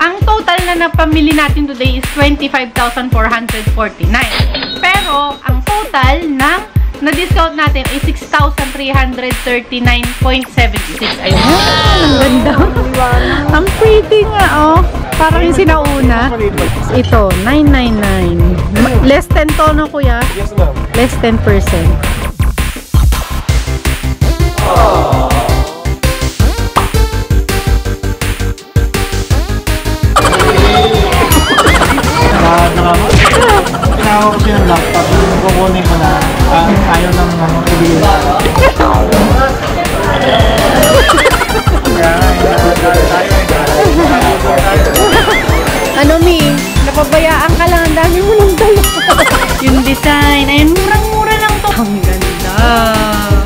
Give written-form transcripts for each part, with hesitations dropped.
Ang total na napamili natin today is 25,449. Pero, ang total ng na-discount natin ay 6,339.76. Ayun. Ang ganda. Ang pretty nga, oh. Parang yung sinauna. Ito, 999. Less 10 to, no, kuya? Yes, ma'am. Less 10%. Tinawag ko siya ng laptop. Kukunin ko na. Ayaw lang ibigay. Ano, Mi? Napabayaan ka lang. Ang dami mo ng dala. Yung design. Ayun, murang-mura lang to. Ang ganda.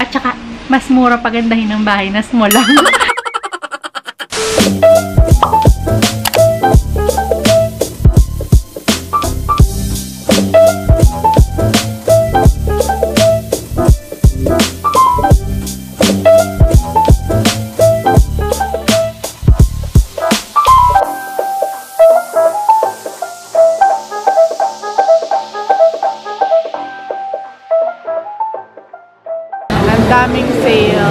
At saka, mas mura pagandahin ng bahay na small lang. Daming sale.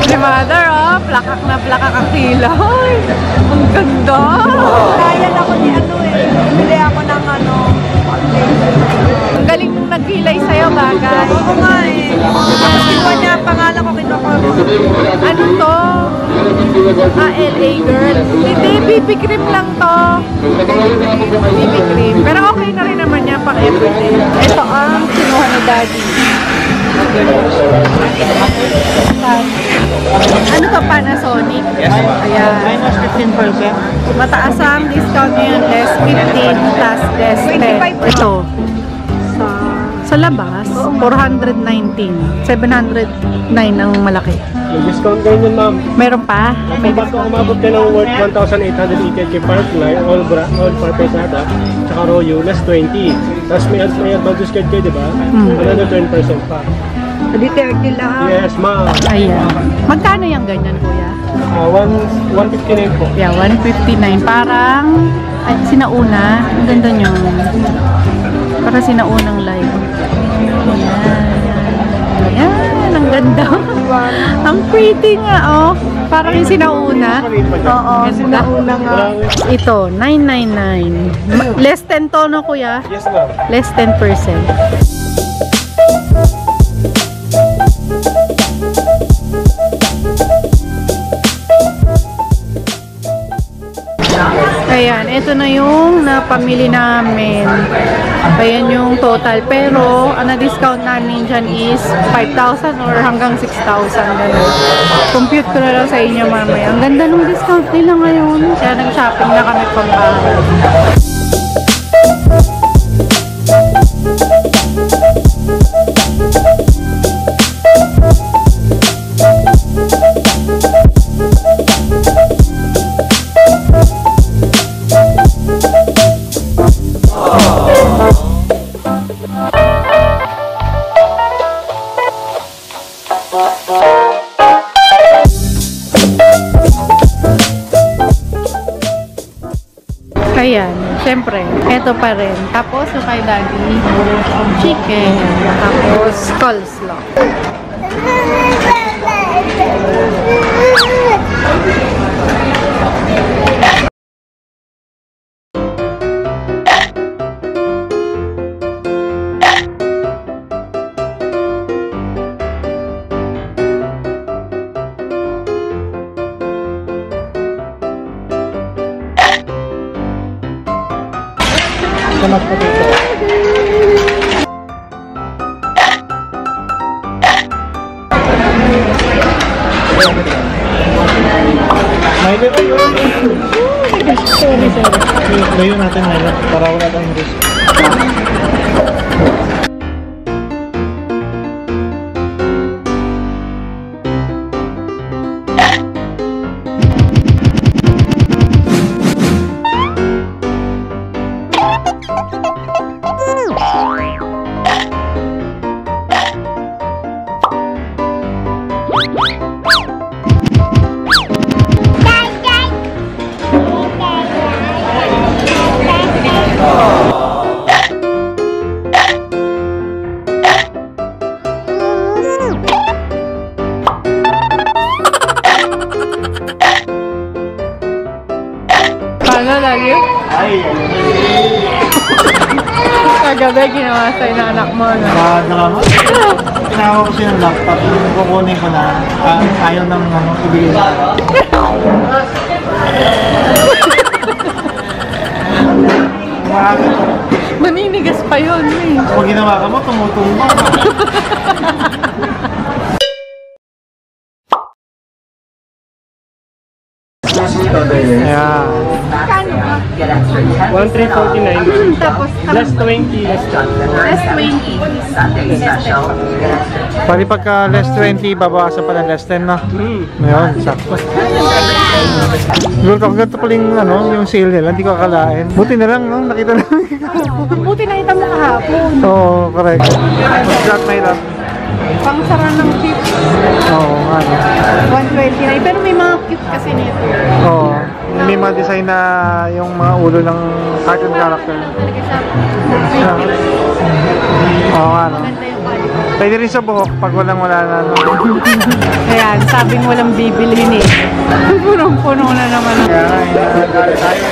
Si Mother, oh, plakak na plakak ang kilay. Ang ganda. Kaya na ako ni ano eh. Bili ako ng ano. Ang galing nung nagkilay sa'yo, bagay. Oo nga eh. Kinuha niya ang pangalan ko, kinuha ko. Ano to? LA girl. Hindi, BB cream lang to. BB cream. Pero okay na rin naman yan pang everyday. Ito ang kinuha ni Daddy. Ano to, Panasonic? Yes, ma'am. Ayan. Minus 15%. Mataas ang discount ngayon. Less 15 plus less 10. Ito. Sa labas, 419. 709 ang malaki. May discount kayo yun, ma'am. Meron pa? May Bago umabot ka ng worth 1,888 kay Parkline, all purpose ata, tsaka Royo, less 20. Tapos may advance discount kayo, di ba? Another 20% pa. Hindi 30 lang. Yes, ma'am. Ayan. Magkano yung ganyan, kuya? 159 po. Yeah, 159. Parang, ay, sinauna. Ang ganda nyo. Para sinaunang live. Ayan. Ayan. Ang ganda. Ang pretty nga, oh. Parang yung sinauna. Oo, sinauna nga. Ito, 999. Less 10 to, no, kuya? Yes, ma'am. Less 10%. Ayan, ito na yung napamili namin. Ayan yung total. Pero, ang na-discount namin dyan is 5,000 or hanggang 6,000. Ganun. Compute ko na lang sa inyo mamaya. Ang ganda ng discount nila ngayon. Kaya nag-shopping na kami pang bahay. Ayan, syempre, eto pa rin. Tapos, yung kay Daddy, chicken. Tapos, coleslaw. Salamat po dito. Milo. Sorry. Layo natin Milo para wala tayong risk. value? Kagabi, ginawa sa'yo ng anak mo, no? Drama. Tinawag ko siya ng laptop. Kukunin ko na. Ayaw ng ibigay. Maninigas pa yun, eh. Pag ginawa ka mo, tumutumba. Yeah. 1,349. Tapos, Plus 20. less 20. Pari pagka less 20, babawasan pa ng less 10 na. Ngayon, sakto. Siguro ganito pala yung sale nila, hindi ko akalain. Buti na lang, no? Nakita namin. Buti nakita mo kahapon. Oo, correct. Flat may lang. Pangsara ng chips. Oo, nga. No? 129. Pero may mga cute kasi nito. Oo. May mga design na yung mga ulo ng cartoon character. Talaga siya. Oo nga, no? Maganda yung quality. Pwede rin sa buhok pag wala na. No? Ayan, sabing walang bibilhin eh. Punong-puno na naman. Kaya nga, tayo.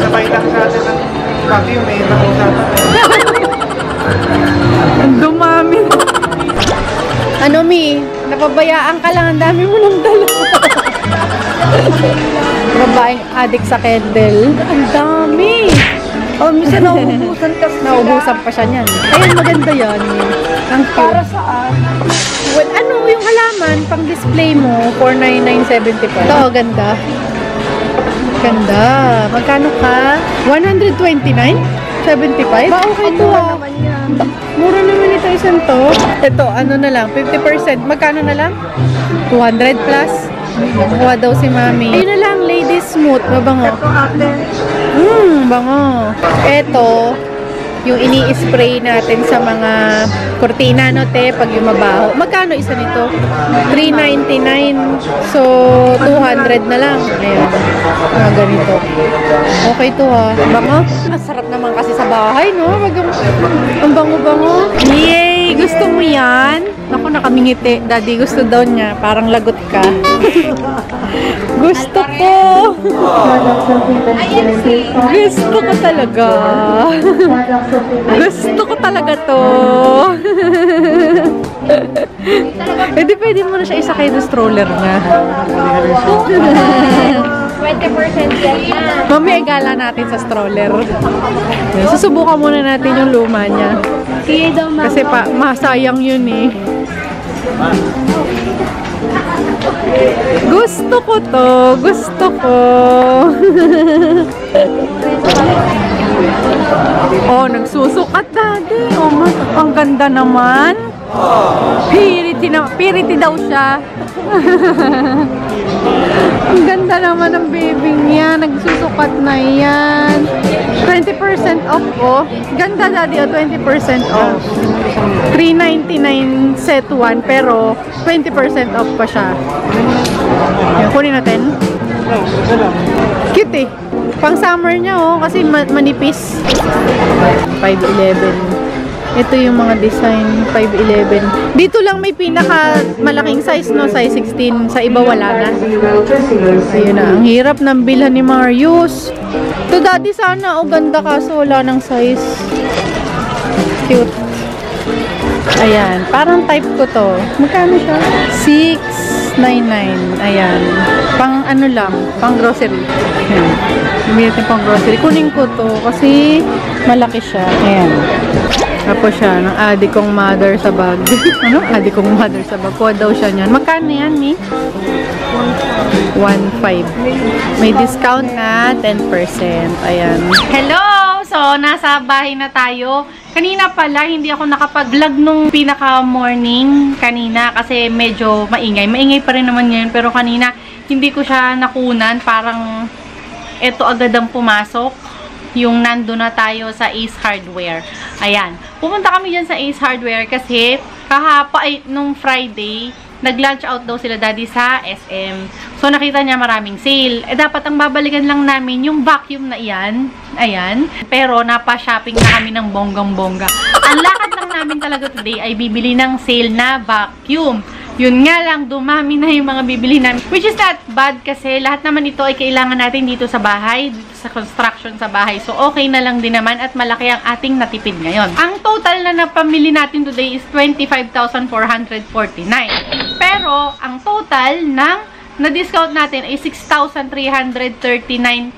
Sabay lang sa atin ng vacuum eh, nang-usapan. Ang dumami. Ano, Mi? Napabayaan ka lang. Ang dami mo nang dala. Babaeng addict sa candle. Ang dami. Oh, minsan nauubusan kasi Naubusan pa siya niyan. Ayun, maganda yan. Ang Para saan? well, ano yung halaman, pang display mo, 499.75. Ito, ganda. Ganda. Magkano ka? 129.75? Ba, okay to ah. Naman yan. Mura naman ito isang to. Ito, ano na lang, 50%. Magkano na lang? 200 plus. Nakuha daw si Mami. Ayun na lang, Ladies Smooth. Mabango. Ito ate. Bango. Ito, yung ini-spray natin sa mga kurtina, no, te, pag yung mabaho. Magkano isa nito? 399. So, 200 na lang. Ayan. Mga ganito. Okay to ha. Bango. Masarap naman kasi sa bahay, no? Ang bango-bango. Yay! Gusto mo yan? Ako, nakamingiti. Daddy, gusto daw niya. Parang lagot ka. Gusto ko. Gusto ko talaga. Gusto ko talaga to. Eh, di pwede mo na siya isakay ng stroller niya. 20% yan na. Mamaya gala natin sa stroller. Susubukan muna natin yung luma niya. Kaya daw Kasi masayang yun eh. Gusto ko to. Gusto ko. Oh, nagsusukat daddy. Oh, ang ganda naman. Piriti daw siya. Ang ganda naman ng baby niya. Nagsusukat na yan. 20% off oh. Ganda daddy oh, 20% off. 399 set 1 pero 20% off pa siya. Yan, kunin natin. Cute eh. Pang summer niya oh, kasi manipis. 511. Ito yung mga design, 511. Dito lang may pinaka malaking size, no? Size 16. Sa iba wala na. Ayun na. Ang hirap ng bilhan ni Marius. Ito dati sana, oh ganda kaso wala ng size. Cute. Ayan. Parang type ko to. Magkano siya? 699. Ayan. Pang ano lang. Pang grocery. Ayan. Bumili natin pang grocery. Kunin ko to kasi malaki siya. Ayan. Tapos siya, ng adi kong mother sa bag. Ano? Adi kong mother sa bag. Kuha daw siya niyan. Magkano yan, Mi? 1.5. May discount na 10%. Ayan. Hello! So, nasa bahay na tayo. Kanina pala, hindi ako nakapag-vlog nung pinaka-morning kanina kasi medyo maingay. Maingay pa rin naman ngayon. Pero kanina, hindi ko siya nakunan. Parang, eto agad ang pumasok. Yung nando na tayo sa Ace Hardware. Ayan. Pumunta kami dyan sa Ace Hardware kasi nung Friday, nag-lunch out daw sila daddy sa SM. So, nakita niya maraming sale. Eh, dapat ang babalikan lang namin yung vacuum na iyan. Ayan. Pero, napa-shopping na kami ng bonggang-bongga. Ang lakad lang namin talaga today ay bibili ng sale na vacuum. Yun nga lang, dumami na yung mga bibili namin. Which is not bad kasi lahat naman ito ay kailangan natin dito sa bahay, dito sa construction sa bahay. So, okay na lang din naman at malaki ang ating natipid ngayon. Ang total na napamili natin today is 25,449. Pero, ang total ng na-discount natin ay 6,339.76.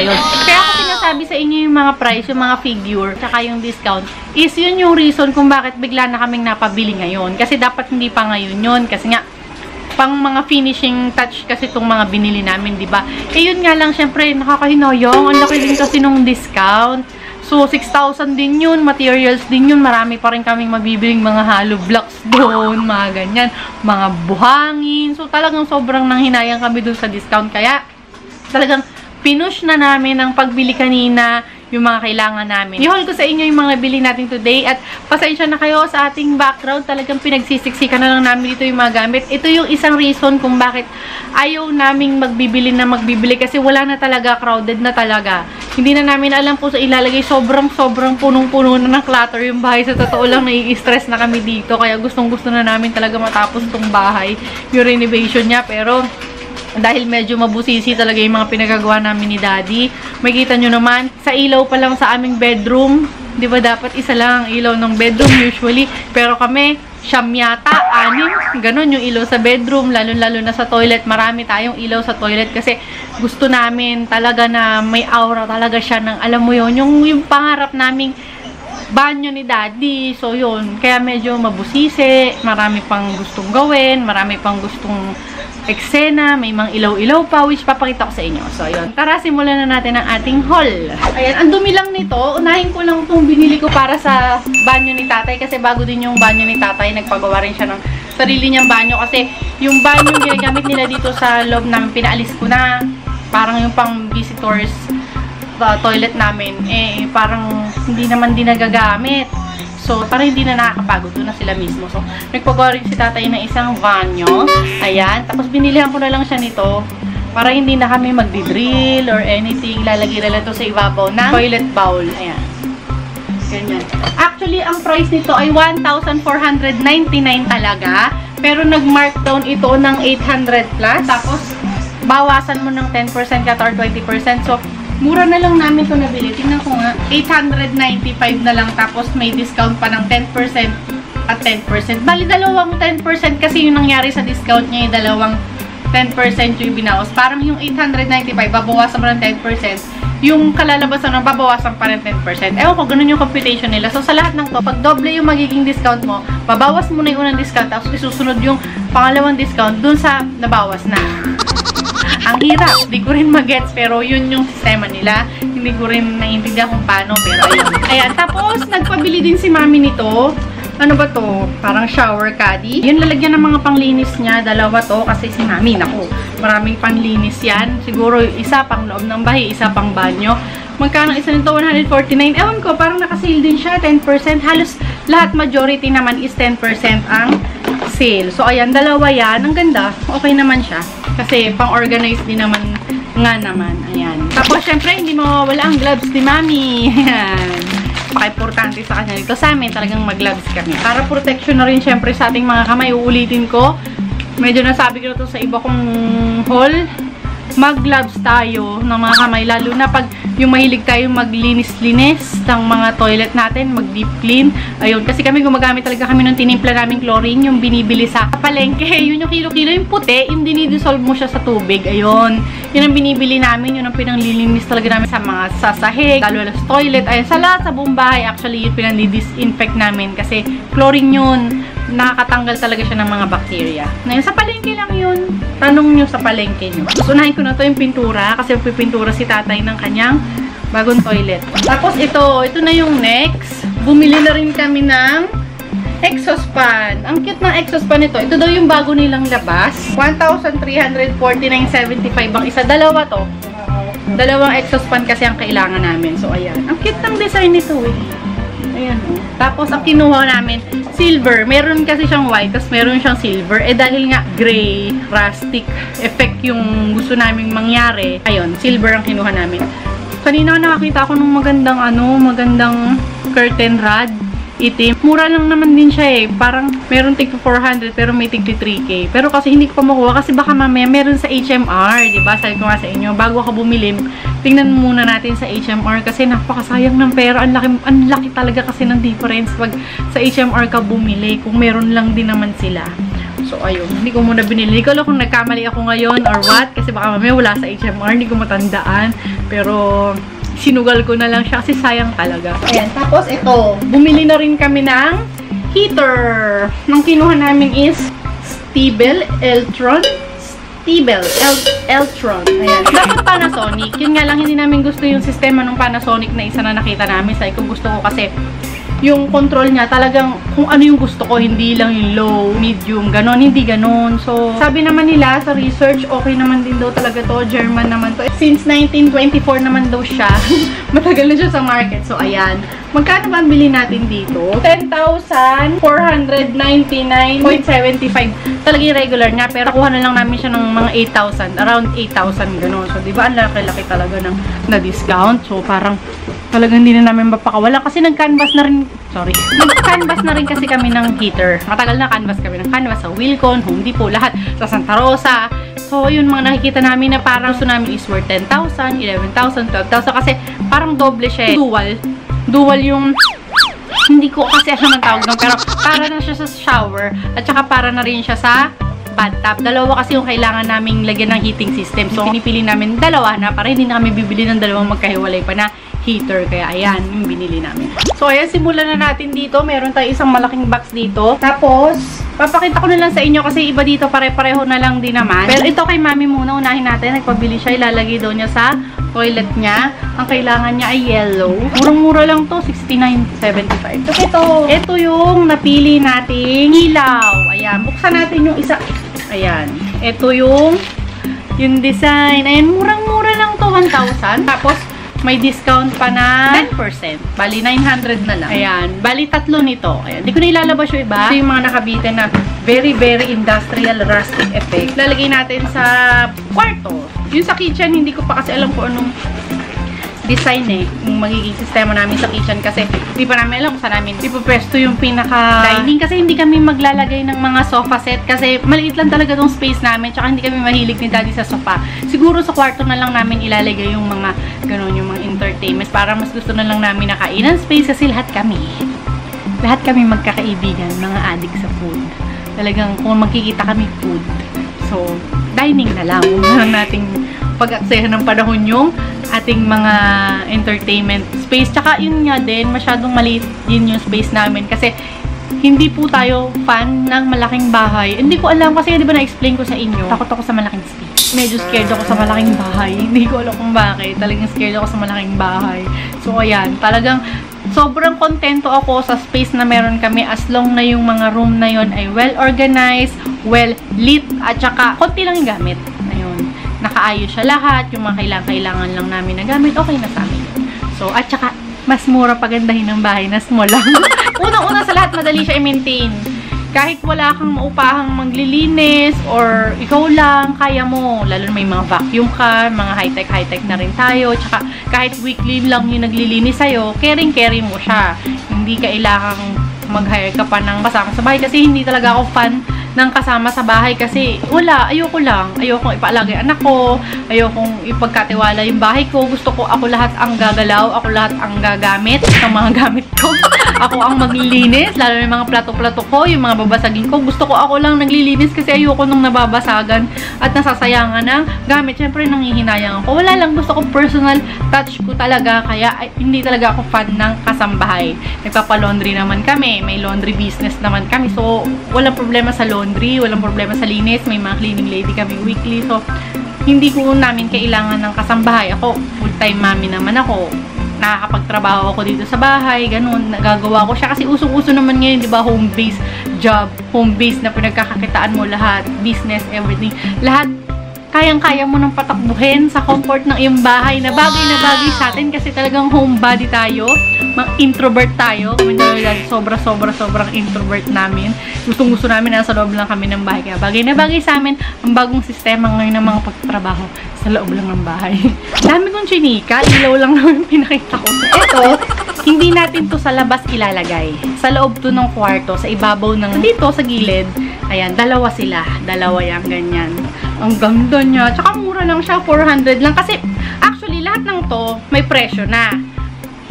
Ayun. Kaya ako sinasabi sa inyo yung mga price, yung mga figure, tsaka yung discount, is yun yung reason kung bakit bigla na kaming napabili ngayon. Kasi dapat hindi pa ngayon yun. Kasi nga, pang mga finishing touch kasi itong mga binili namin, di ba? Eh yun nga lang, syempre, nakakahinayang. Ang laki din kasi nung discount. So, 6,000 din yun, materials din yun, marami pa rin kaming mabibiling mga hollow blocks doon, mga ganyan, mga buhangin. So, talagang sobrang nanghinayang kami doon sa discount. Kaya, talagang pinush na namin ang pagbili kanina, yung mga kailangan namin. I-haul ko sa inyo yung mga bili natin today at pasensya na kayo sa ating background. Talagang pinagsisiksikan na lang namin dito yung mga gamit. Ito yung isang reason kung bakit ayaw naming magbibili kasi wala na talaga, crowded na talaga. Hindi na namin alam kung sa ilalagay. Sobrang punong-puno na ng clutter yung bahay. Sa totoo lang, nai-stress na kami dito. Kaya gustong-gusto na namin talaga matapos itong bahay, yung renovation niya. Pero dahil medyo mabusisi talaga yung mga pinagagawa namin ni Daddy. Makikita nyo naman, sa ilaw pa lang sa aming bedroom, di ba dapat isa lang ang ilaw ng bedroom usually. Pero kami, siyam yata, 6, ganun yung ilaw sa bedroom, lalo-lalo na sa toilet. Marami tayong ilaw sa toilet kasi gusto namin talaga na may aura talaga siya ng, alam mo yun, yung pangarap naming banyo ni Daddy. So yun, kaya medyo mabusisi, marami pang gustong gawin, marami pang gustong eksena, may mga ilaw-ilaw pa, which papakita ko sa inyo. So, ayun. Tara, simulan na natin ang ating haul. Ayan, ang dumi lang nito. Unahin ko lang itong binili ko para sa banyo ni Tatay kasi bago din yung banyo ni Tatay, nagpagawa rin siya ng sarili niyang banyo kasi yung banyo yung ginagamit nila dito sa loob namin, pinaalis ko na. Parang yung pang visitors toilet namin, eh, parang hindi naman din nagagamit. So, parang hindi na nakakapagod. Doon na sila mismo. So, nagpagawa rin si Tatay ng isang banyo. Ayan. Tapos, binilihan ko na lang siya nito para hindi na kami magdi-drill or anything. Lalagay na lang ito sa ibabaw ng toilet bowl. Ayan. Ganyan. Actually, ang price nito ay 1,499 talaga. Pero, nag-markdown ito ng 800 plus. Tapos, bawasan mo ng 10% or 20%. So, mura na lang namin ito nabili. Tingnan ko nga. 895 na lang. Tapos may discount pa ng 10% at 10%. Bali, dalawang 10% kasi yung nangyari sa discount niya. Yung dalawang 10% yung binawas. Parang yung 895, babawasan mo ng 10%. Yung kalalabasan ng babawasan pa rin 10%. Ewan ko, ganun yung computation nila. So, sa lahat ng to, pag doble yung magiging discount mo, babawas mo na yung unang discount. Tapos isusunod yung pangalawang discount dun sa nabawas na. Ang hirap. Hindi ko rin magets pero yun yung sistema nila. Hindi ko rin naiintindihan kung paano pero ayun. Ayan. Tapos, nagpabili din si Mami nito. Ano ba to? Parang shower caddy. Yun, lalagyan ng mga panglinis niya. Dalawa to kasi si Mami, naku, maraming panglinis yan. Siguro isa pang loob ng bahay, isa pang banyo. Magkano isa nito? 149. Ewan ko, parang nakasale din siya. 10%. Halos lahat, majority naman is 10% ang sale. So, ayan, dalawa yan. Ang ganda. Okay naman siya. Kasi, pang-organize din naman nga naman. Ayan. Tapos, syempre, hindi mawawala ang gloves ni Mami. Ayan. Paka-importante sa kanya dito. Sa amin, talagang mag-gloves kami. Para protection na rin, syempre, sa ating mga kamay. Uulitin ko. Medyo nasabi ko na ito sa iba kong haul. Mag-gloves tayo ng mga kamay. Lalo na pag yung mahilig tayo maglinis-linis ng mga toilet natin, mag-deep clean. Ayun, kasi kami gumagamit talaga kami ng tinimpla naming chlorine, yung binibili sa palengke. Yun yung kilo-kilo, yung puti, yung dinidissolve mo siya sa tubig. Ayun, yun ang binibili namin, yun ang pinanglilinis talaga namin sa mga sasahig, lalo na sa toilet. Ayun, sa lahat sa buong bahay, actually, yun pinandidisinfect namin kasi chlorine yun. Nakakatanggal talaga siya ng mga bacteria. Ngayon, sa palengke lang yun. Tanong nyo sa palengke nyo. Unahin ko na to yung pintura kasi pipintura si Tatay ng kanyang bagong toilet. Tapos ito na yung next. Bumili na rin kami ng exhaust fan. Ang cute ng exhaust fan nito. Ito daw yung bago nilang labas. 1,349.75 ang isa. Dalawa to. Dalawang exhaust fan kasi ang kailangan namin. So, ayan. Ang cute ng design nito eh. Ayan. Tapos, ang kinuha namin, silver. Meron kasi siyang white, tapos meron siyang silver. Eh, dahil nga gray, rustic effect yung gusto naming mangyari. Ayun, silver ang kinuha namin. Kanina nakakita ako ng magandang curtain rod. itim. Mura lang naman din siya eh. Parang meron tig 400 pero may tig 3K. Pero kasi hindi ko pa makuha kasi baka mamaya meron sa HMR, diba? Sabi ko nga sa inyo, bago ka bumili, tingnan muna natin sa HMR kasi napakasayang ng pera. Ang laki talaga kasi ng difference pag sa HMR ka bumili kung meron lang din naman sila. So, ayun. Hindi ko muna binili. Hindi ko alam kung nagkamali ako ngayon or what. Kasi baka mamaya wala sa HMR. Hindi ko matandaan. Pero, sinugal ko na lang siya kasi sayang talaga. Ayan. Tapos, ito. Bumili na rin kami ng heater. Nang kinuha namin is Stiebel Eltron. Ayan. Dapat Panasonic. Yun nga lang, hindi namin gusto yung sistema ng Panasonic na isa na nakita namin. Sabi ko, gusto ko kasi yung control niya talagang kung ano yung gusto ko, hindi lang yung low, medium, ganon, hindi ganon. So, sabi naman nila sa research, okay naman din daw talaga to, German naman to. Since 1924 naman daw siya. Matagal na siya sa market. So, ayan. Magkano ba ang bili natin dito? 10,499.75. Talaga yung regular niya, pero kuha na lang namin siya ng mga 8,000, around 8,000 ganon. So, di ba, ang laki-laki talaga ng na-discount. So, parang talagang hindi na namin mapakawala kasi nag-canvas na rin, nag-canvas na rin kasi kami ng heater. Matagal na canvas kami ng canvas sa Wilcon, Home Depot, lahat sa Santa Rosa. So, yun mga nakikita namin na parang gusto namin is worth 10,000, 11,000, 12,000 kasi parang doble siya eh. Dual yung, hindi ko kasi alam ang tawag doon, pero para na siya sa shower at saka para na rin siya sa bathtub. Dalawa kasi yung kailangan naming lagyan ng heating system. So, pinipili namin dalawa na para hindi na kami bibili ng dalawang magkahiwalay pa na heater. Kaya, ayan, yung binili namin. So, ayan, simulan na natin dito. Meron tayo isang malaking box dito. Tapos, papakita ko na lang sa inyo kasi iba dito, pare-pareho na lang din naman. Pero ito kay mami muna, unahin natin. Nagpabili siya, ilalagay daw niya sa toilet niya. Ang kailangan niya ay yellow. Murang-mura lang to, 69.75. Tapos ito yung napili nating ilaw. Ayan, buksan natin yung isa. Ayan, ito yung design. Ayan, murang-mura lang to, 1,000. Tapos, may discount pa na 10%. Bali, 900 na lang. Ayan. Bali, tatlo nito. Ayan. Hindi ko na ilalabas yung iba. Ito yung mga nakabitin na very, very industrial rustic effect. Lalagay natin sa kwarto. Yung sa kitchen, hindi ko pa kasi alam kung anong design eh. Yung magiging sistema namin sa kitchen kasi hindi pa namin alam kung saan namin ipupwesto yung pinaka-dining kasi hindi kami maglalagay ng mga sofa set kasi maliit lang talaga tong space namin tsaka hindi kami mahilig ni daddy sa sofa. Siguro sa kwarto na lang namin ilalagay yung mga ganun, yung mga entertainments para mas gusto na lang namin na kainan space kasi lahat kami magkakaibigan, mga addict sa food. Talagang kung magkikita kami food. So, dining na lang. Huwag na lang nating pag-aksehan ng panahon yung ating mga entertainment space. Tsaka yun nga din, masyadong maliit din yung space namin kasi hindi po tayo fan ng malaking bahay. Hindi ko alam kasi di ba na-explain ko sa inyo, takot ako sa malaking space. Medyo scared ako sa malaking bahay. Hindi ko alam kung bakit. Talagang scared ako sa malaking bahay. So ayan, talagang sobrang kontento ako sa space na meron kami as long na yung mga room na yon ay well organized, well lit, at saka konti lang yung gamit. Ayun. Nakaayos siya lahat, yung mga kailangan lang namin na gamit, okay na sa amin. So, at saka, mas mura pagandahin ng bahay na small lang. Unang-una sa lahat, madali siya i-maintain. Kahit wala kang maupahang maglilinis, or ikaw lang, kaya mo. Lalo na may mga vacuum ka, mga high-tech na rin tayo. Tsaka, kahit weekly lang yung naglilinis sa'yo, caring mo siya. Hindi kailangang mag-hire ka pa ng kasama sa bahay kasi hindi talaga ako fan ng kasama sa bahay kasi wala, ayokong ipaalagay anak ko, ayokong ipagkatiwala yung bahay ko, gusto ko ako lahat ang gagalaw, ako lahat ang gagamit ng mga gamit ko, ako ang maglilinis, lalo na yung mga plato-plato ko, yung mga babasagin ko, gusto ko ako lang naglilinis kasi ayoko nung nababasagan at nasasayangan ng gamit. Syempre nanghihinayang ako, wala lang, gusto ko personal touch ko talaga, kaya hindi talaga ako fan ng kasambahay. Nagpapa-laundry naman kami, may laundry business naman kami, so walang problema sa laundry, walang problema sa linis, may mga cleaning lady kami weekly, so hindi ko namin kailangan ng kasambahay. Ako, full-time mommy naman ako, nakakapagtrabaho ako dito sa bahay, ganun, nagagawa ko siya kasi usong-uso naman ngayon, di ba, home-based job, home-based na pinagkakakitaan mo lahat, business, everything, lahat kayang-kaya mo nang patakbuhin sa comfort ng iyong bahay na bagay sa atin kasi talagang homebody tayo, mga introvert tayo. Sobrang introvert namin. Gustong-gusto namin na sa loob lang kami ng bahay. Kaya bagay sa amin ang bagong sistema ngayon ng mga pagtrabaho sa loob lang ng bahay. Dami kong chinika, ilaw lang naman pinakita ko. Ito, Hindi natin to sa labas ilalagay. Sa loob to ng kwarto, sa ibabaw ng dito sa gilid. Ayan, dalawa sila. Dalawa yan, ganyan. Ang ganda niya. Tsaka mura lang siya, 400 lang. Kasi, actually, lahat ng to, may presyo na.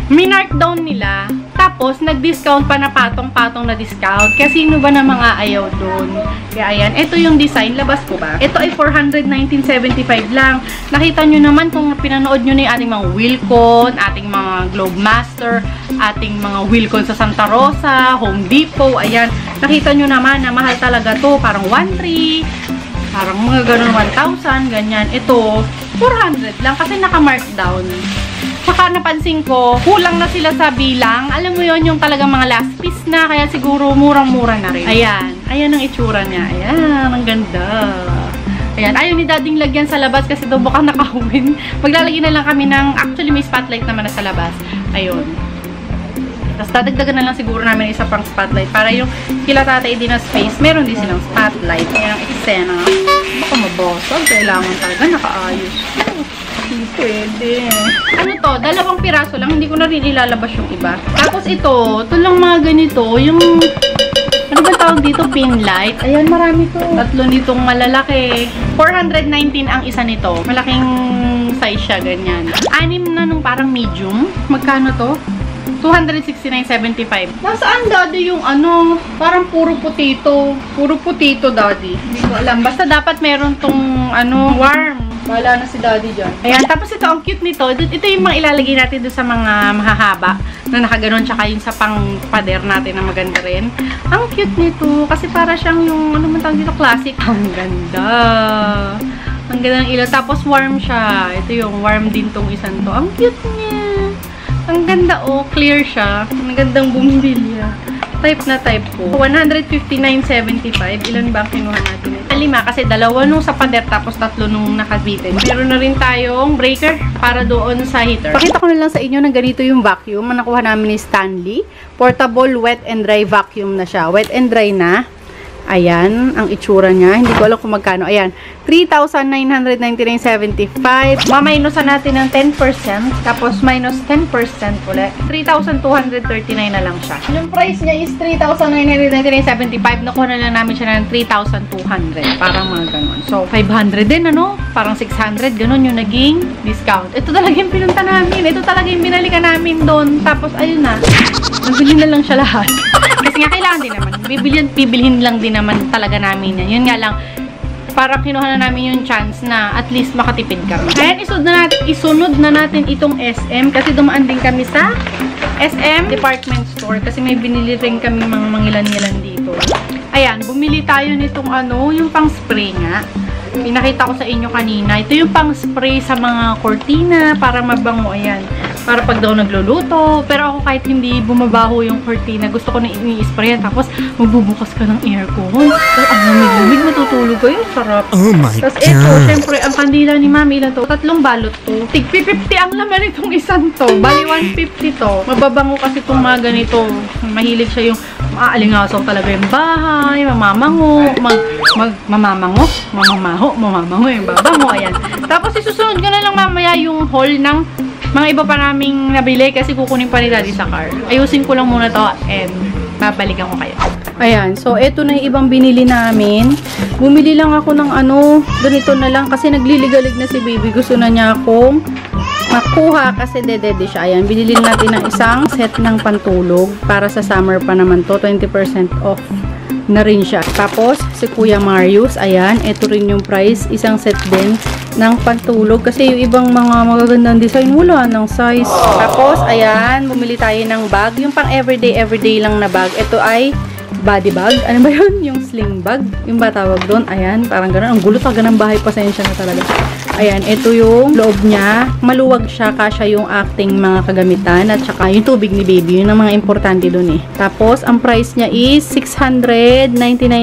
Minarkdown nila, tapos nag-discount pa na patong-patong na discount. Kaya sino ba na mga ayaw doon? Kaya ayan, ito yung design, labas ko ba? Ito ay 419.75 lang. Nakita nyo naman kung pinanood nyo na yung ating mga Wilcon, ating mga Globemaster, ating mga Wilcon sa Santa Rosa, Home Depot, ayan. Nakita nyo naman na mahal talaga to, parang 1,300, parang mga ganun 1,000, ganyan. Ito, 400 lang kasi naka-markdown. Saka napansin ko, kulang na sila sa bilang. Alam mo yon yung talagang mga last piece na, kaya siguro murang-mura na rin. Ayan. Ayan ang itsura niya. Ayan. Ang ganda. Ayan. Ayaw ni dading lagyan sa labas kasi daw baka nakahawin. Maglalagay na lang kami ng, actually may spotlight naman na sa labas. Ayun. Tapos dadagdagan na lang siguro namin isa pang spotlight para yung kila tatay din na space, meron din silang spotlight. Ayan ang eksena. Baka mabasag. Kailangan talaga nakaayos. Hindi pwede. Ano to? 2 piraso lang. Hindi ko na rin ilalabas yung iba. Tapos ito lang mga ganito. Yung, ano ba tawag dito? Pin light. Ayan, marami to. 3 nitong malalaki. 419 ang isa nito. Malaking size siya, ganyan. 6 na nung parang medium. Magkano to? 269.75. Nasaan, daddy, yung ano? Parang puro potato. Puro potato, daddy. Hindi ko alam. Basta dapat meron tong, ano, warm. Wala na si daddy dyan. Ayan, tapos ito, ang cute nito. Ito yung mga ilalagay natin doon sa mga mahahaba na nakaganon, tsaka yung sa pang pader natin na maganda rin. Ang cute nito. Kasi para siyang yung, ano man tawag dito, classic. Ang ganda. Ang ganda ng ilaw. Tapos warm siya. Ito yung warm din tong isang to. Ang cute niya. Ang ganda, oh. Clear siya. Ang gandang bumbilya. Type na type ko. 159.75. Ilan ba ang kinuha natin? 5 kasi 2 nung sa pader tapos 3 nung nakabitin. Meron na rin tayong breaker para doon sa heater. Pakita ko na lang sa inyo na ganito yung vacuum. Nakuha namin ni Stanley. Portable wet and dry vacuum na siya. Wet and dry na. Ayan, ang itsura niya. Hindi ko alam kung magkano. Ayan, 3,999.75. Maminusan natin ng 10%. Tapos minus 10% ulit. 3,239 na lang siya. Yung price niya is 3,999.75. Nakuha na lang namin siya ng 3,200. Parang mga ganun. So, 500 din, ano? Parang 600. Ganun yung naging discount. Ito talaga yung pinunta namin. Ito talaga yung binalikan namin doon. Tapos, ayun na. Nabili na lang siya lahat. Kasi nga, kailangan din naman. Bibilhin lang din naman talaga namin yan. Yun nga lang, para kinuha na namin yung chance na at least makatipid kami. Ayan, isunod na natin itong SM kasi dumaan din kami sa SM department store kasi may binili rin kami mga mangilan-ngilan dito. Ayan, bumili tayo nitong ano, yung pang spray nga. Pinakita ko sa inyo kanina. Ito yung pang spray sa mga cortina para mabango. Ayan. Para pag daw nagluluto. Pero ako kahit hindi bumabaho yung cortina, gusto ko na i-spray. Tapos magbubukas ka ng aircon. Tapos ang lamig-lamig, matutulog kayo. Sarap. Oh my God. Tapos ito, syempre, ang kandila ni Mami, ilan to? 3 balot to. Tig 50 ang laman itong isang to. Bali 150 to. Mababango kasi itong mga ganito. Mahilig siya yung aalingasaw talaga yung bahay, mamamango, mamamango yung babango, ayan. Tapos isusunod ko na lang mamaya yung haul ng mga iba pa naming nabili kasi kukunin pa ni Daddy sa car. Ayusin ko lang muna to and babalikan ko kayo. Ayan, so eto na yung ibang binili namin. Bumili lang ako ng ano, ganito na lang kasi nagliligalig na si baby. Gusto na niya akong makuha kasi dedede siya. Ayan, binili natin ng isang set ng pantulog para sa summer pa naman to. 20% off na rin siya. Tapos, si Kuya Marius, ayan, ito rin yung price. Isang set din ng pantulog. Kasi yung ibang mga magagandang design, wala ng size. Tapos, ayan, bumili tayo ng bag. Yung pang everyday lang na bag. Ito ay body bag. Ano ba yun? Yung sling bag. Yung ba tawag doon? Ayan, parang gano'n. Ang gulo talaga ng bahay. Pasensya na talaga. Ayan, ito yung loob niya. Maluwag siya, kasya yung acting mga kagamitan at saka yung tubig ni baby. Yun ang mga importante dun eh. Tapos, ang price niya is 699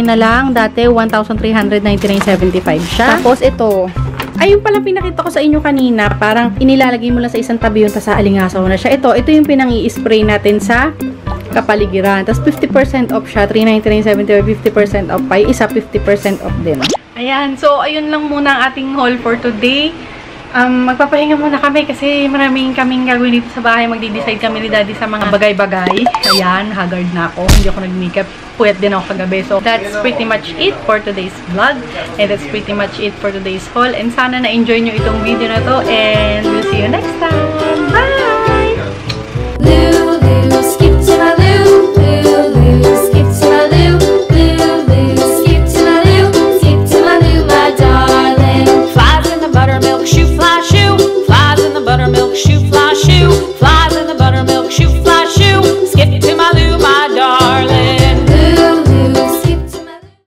na lang. Dati, 1,399.75 siya. Tapos, ito. Ayun pala pinakita ko sa inyo kanina. Parang inilalagay mo lang sa isang tabi yung tas aalingasaw na siya. Ito yung pinang-i-spray natin sa kapaligiran. Tapos 50% off siya. 399.75, 50% off pa. Yung isa 50% off din. Ayan. So, ayun lang muna ang ating haul for today. Magpapahinga muna kami kasi maraming kaming gagawin dito sa bahay. Magdi-decide kami ni Daddy sa mga bagay-bagay. Ayan, haggard na ako. Hindi ako nag-makeup. Puyat din ako kagabi. So, that's pretty much it for today's vlog. And that's pretty much it for today's haul. And sana na-enjoy nyo itong video na to. And we'll see you next time. Bye! Lulu, skip to my Lou. Lulu, skip to my Lou. Lulu, skip to my Lou. Skip to my Lou, my darling. Flies in the buttermilk shoe, fly shoe. Flies in the buttermilk shoe, fly.